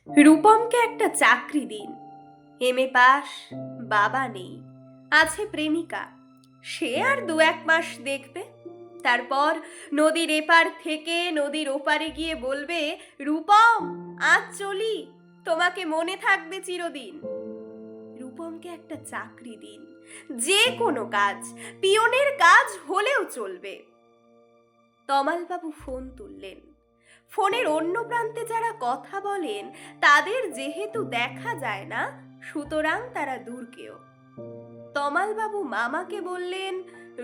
রূপমকে একটা চাকরি দিন। এমএ পাস, বাবা নেই, আছে প্রেমিকা। সে আর 2-1 মাস দেখবে। তারপর নদীর এপার থেকে নদীর ওপারে গিয়ে বলবে, রূপম আজ চলি, তোমাকে মনে থাকবে চিরদিন। রূপমকে একটা চাকরি দিন, যে কোনো কাজ, পিয়নের কাজ হলেও চলবে। তমালবাবু ফোন তুললেন। ফোনের অন্য প্রান্তে যারা কথা বলেন তাদের যেহেতু দেখা যায় না, সুতরাং তারা দূরকেও। তমালবাবু মামাকে বললেন,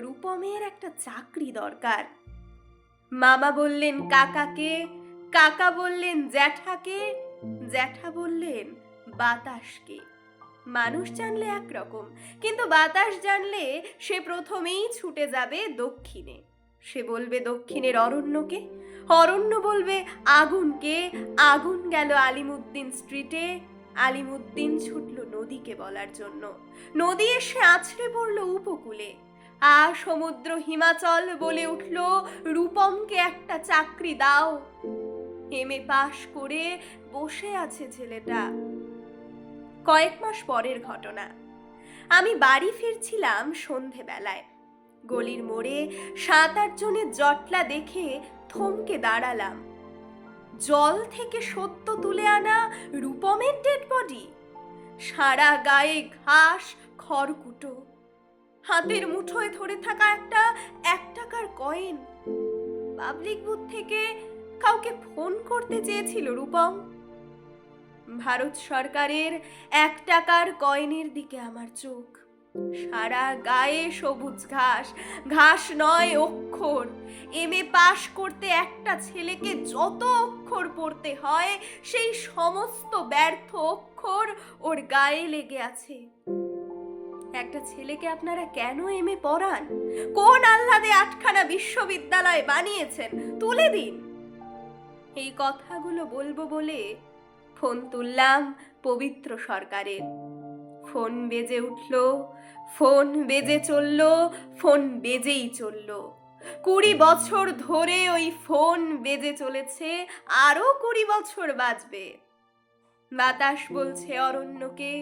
রূপমের একটা চাকরি দরকার। মামা বললেন কাকাকে, কাকা বললেন জ্যাঠাকে, জ্যাঠা বললেন বাতাসকে। মানুষ জানলে একরকম, কিন্তু বাতাস জানলে সে প্রথমেই ছুটে যাবে দক্ষিণে। সে বলবে দক্ষিণের অরণ্যকে, অরণ্য বলবে আগুনকে, আগুন গেল আলিমুদ্দিন স্ট্রিটে, আলিমুদ্দিন ছুটল নদীকে বলার জন্য। নদী এসে আছড়ে পড়ল উপকূলে। সমুদ্র হিমাচল বলে উঠল, রূপমকে একটা চাকরি দাও। এমএ পাশ করে বসে আছে ছেলেটা। কয়েক মাস পরের ঘটনা। আমি বাড়ি ফিরছিলাম সন্ধেবেলায়। গলির মোড়ে 7-8 জনের জটলা দেখে থমকে দাঁড়ালাম। জল থেকে সদ্য তুলে আনা রূপমের ডেড বডি, সারা গায়ে ঘাস, খড়কুটো, হাতের মুঠোয় ধরে থাকা একটা 1 টাকার কয়েন। পাবলিক বুথ থেকে কাউকে ফোন করতে চেয়েছিল রূপম। ভারত সরকারের 1 টাকার কয়েনের দিকে আমার চোখ। সারা গায়ে সবুজ ঘাস, ঘাস নয় অক্ষর। এমএ পাশ করতে একটা ছেলেকে যত অক্ষর পড়তে হয়, সেই সমস্ত ব্যর্থ অক্ষর ওর গায়ে লেগে আছে। একটা ছেলেকে আপনারা কেন এমএ পড়ান? কোন আহ্লাদে 8খানা বিশ্ববিদ্যালয় বানিয়েছেন? তুলে দিন। এই কথাগুলো বলবো বলে ফোন তুললাম পবিত্র সরকারের। ফোন বেজে উঠল, ফোন বেজে চলল, ফোন বেজেই চলল। 20 বছর ধরে ওই ফোন বেজে চলেছে, আরো 20 বছর বাজবে। বাতাস বলছে অরণ্যকে,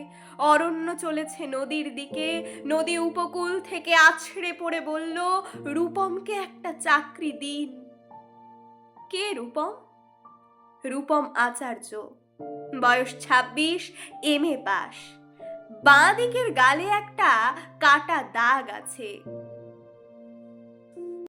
অরণ্য চলেছে নদীর দিকে। নদী উপকূল থেকে আছড়ে পড়ে বলল, রূপমকে একটা চাকরি দিন। কে রূপম? রূপম আচার্য, বয়স 26, এমএ পাস। বাঁ দিকের গালে একটা কাটা দাগ আছে।